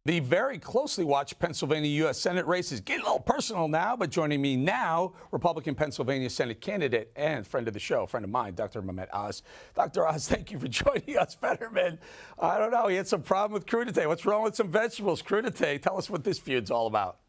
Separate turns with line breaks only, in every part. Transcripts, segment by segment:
The very closely watched Pennsylvania U.S. Senate race is getting a little personal now, but joining me now, Republican Pennsylvania Senate candidate and friend of the show, friend of mine, Dr. Mehmet Oz. Dr. Oz, thank you for joining us. Fetterman, I don't know, he had some problem with crudité. What's wrong with some vegetables? Crudité, tell us what this feud's all about.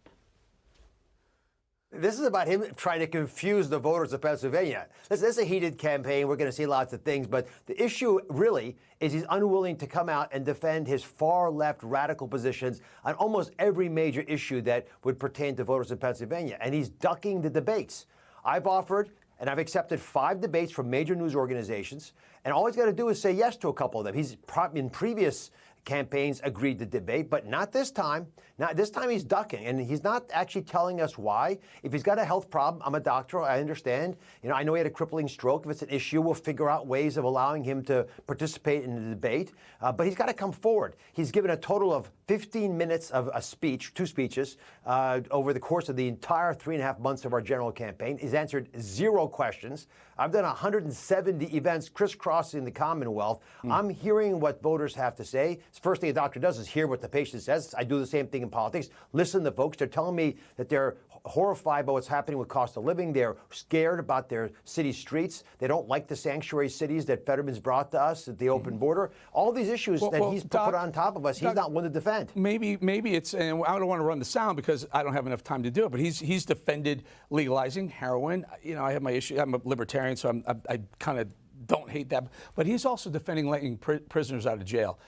This is about him trying to confuse the voters of Pennsylvania. This is a heated campaign. We're going to see lots of things. But the issue really is he's unwilling to come out and defend his far-left radical positions on almost every major issue that would pertain to voters in Pennsylvania. And he's ducking the debates. I've offered and I've accepted 5 debates from major news organizations. And all he's got to do is say yes to a couple of them. He's in previous campaigns agreed to debate, but not this time. Not this time he's ducking, and he's not actually telling us why. If he's got a health problem, I'm a doctor, I understand. You know, I know he had a crippling stroke. If it's an issue, we'll figure out ways of allowing him to participate in the debate. But he's got to come forward. He's given a total of 15 minutes of a speech, 2 speeches, over the course of the entire 3.5 months of our general campaign. He's answered 0 questions. I've done 170 events crisscrossing the Commonwealth. I'm hearing what voters have to say. The first thing a doctor does is hear what the patient says. I do the same thing in politics. Listen to folks. They're telling me that they're horrified by what's happening with cost of living. They're scared about their city streets. They don't like the sanctuary cities that Fetterman's brought to us at the open border. All these issues that he's put on top of us, he's not one to defend. Maybe
it's, and I don't want to run the sound because I don't have enough time to do it, but he's defended legalizing heroin. You know, I have my issue. I'm a libertarian, so I kind of don't hate that. But he's also defending letting prisoners out of jail.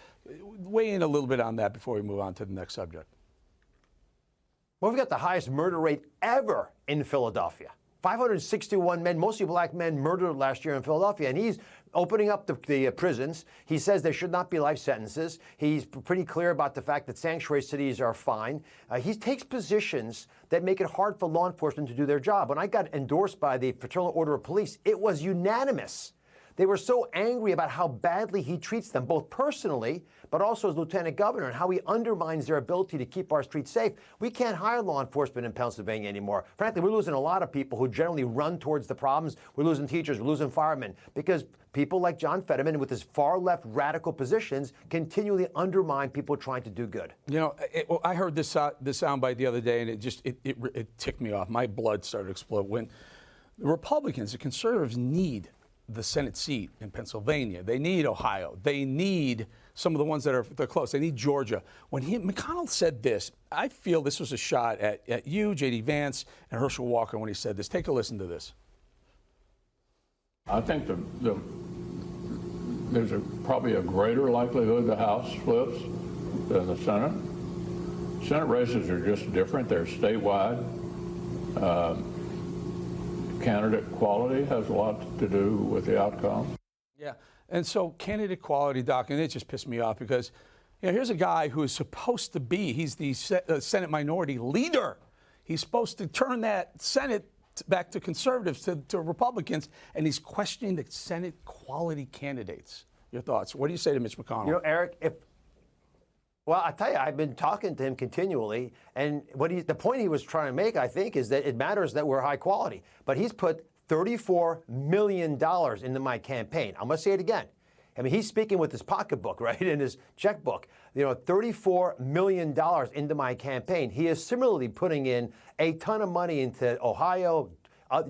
Weigh in a little bit on that before we move on to the next subject.
Well, we've got the highest murder rate ever in Philadelphia. 561 men, mostly black men, murdered last year in Philadelphia, and he's opening up the prisons. He says there should not be life sentences. He's pretty clear about the fact that sanctuary cities are fine. He takes positions that make it hard for law enforcement to do their job. When I got endorsed by the Fraternal Order of Police, it was unanimous. They were so angry about how badly he treats them, both personally, but also as lieutenant governor, and how he undermines their ability to keep our streets safe. We can't hire law enforcement in Pennsylvania anymore. Frankly, we're losing a lot of people who generally run towards the problems. We're losing teachers, we're losing firemen, because people like John Fetterman with his far-left radical positions continually undermine people trying to do good.
You know, I heard this soundbite the other day, and it ticked me off. My blood started to explode. When the Republicans, the conservatives, need the Senate seat in Pennsylvania. They need Ohio. They need some of the ones that are close. They need Georgia. When McConnell said this, I feel this was a shot at you, J.D. Vance, and Herschel Walker when he said this. Take a listen to this.
I think there's probably a greater likelihood the House flips than the Senate. Senate races are just different. They're statewide. Candidate quality has a lot to do with the outcome.
Yeah, and so candidate quality, Doc, and it just pissed me off because, you know, here's a guy who is supposed to be, he's the Senate minority leader. He's supposed to turn that Senate back to conservatives, to Republicans, and he's questioning the Senate quality candidates. Your thoughts? What do you say to Mitch McConnell?
You know, Eric, well, I tell you, I've been talking to him continually, and the point he was trying to make, I think, is that it matters that we're high quality. But he's put $34 million into my campaign. I'm going to say it again. I mean, he's speaking with his pocketbook, right, in his checkbook. You know, $34 million into my campaign. He is similarly putting in a ton of money into Ohio,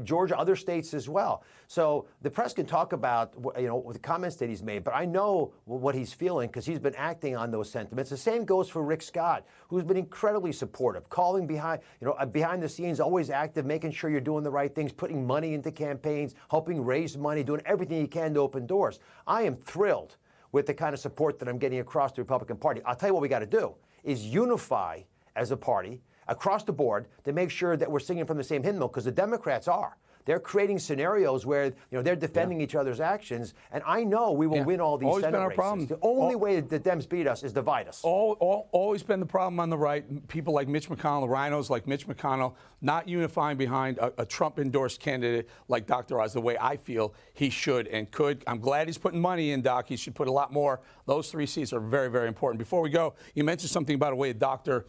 Georgia, other states as well. So the press can talk about, you know, the comments that he's made, but I know what he's feeling because he's been acting on those sentiments. The same goes for Rick Scott, who's been incredibly supportive, calling behind the scenes, always active, making sure you're doing the right things, putting money into campaigns, helping raise money, doing everything he can to open doors. I am thrilled with the kind of support that I'm getting across the Republican Party. I'll tell you what we got to do is unify as a party across the board to make sure that we're singing from the same hymnal, because the Democrats are. They're creating scenarios where, you know, they're defending each other's actions, and I know we will win all these
always
Senate
been our
races.
problem.
The only way that the Dems beat us is divide us.
Always been the problem on the right. People like Mitch McConnell, rhinos like Mitch McConnell, not unifying behind a Trump-endorsed candidate like Dr. Oz, the way I feel he should and could. I'm glad he's putting money in, Doc. He should put a lot more. Those 3 seats are very, very important. Before we go, you mentioned something about a way a doctor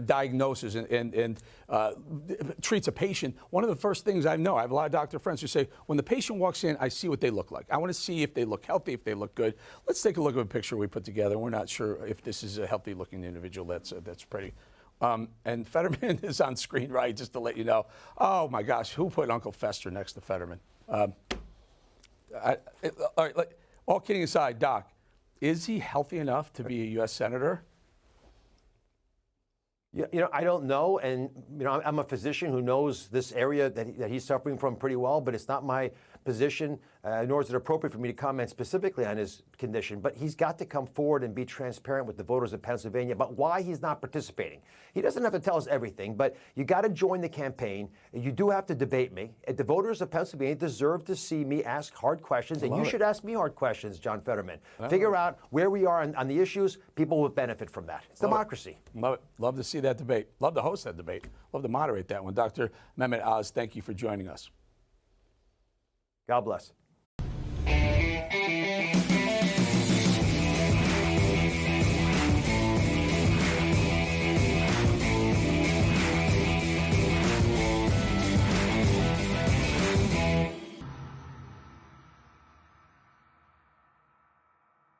diagnoses and treats a patient. One of the first things I know, I have a lot of doctor friends who say, when the patient walks in, I see what they look like. I want to see if they look healthy, if they look good. Let's take a look at a picture we put together. We're not sure if this is a healthy-looking individual. That's pretty. And Fetterman is on screen, right, just to let you know. Oh, my gosh, who put Uncle Fester next to Fetterman? All right, all kidding aside, Doc, is he healthy enough to be a U.S. Senator?
I don't know, and I'm a physician who knows this area that he's suffering from pretty well, but it's not my position, nor is it appropriate for me to comment specifically on his condition. But he's got to come forward and be transparent with the voters of Pennsylvania about why he's not participating. He doesn't have to tell us everything, but you got to join the campaign. You do have to debate me. The voters of Pennsylvania deserve to see me ask hard questions, and you should ask me hard questions, John Fetterman. Figure out where we are on the issues. People will benefit from that. It's democracy.
Love it. Love to see that debate. Love to host that debate. Love to moderate that one. Dr. Mehmet Oz, thank you for joining us.
God bless.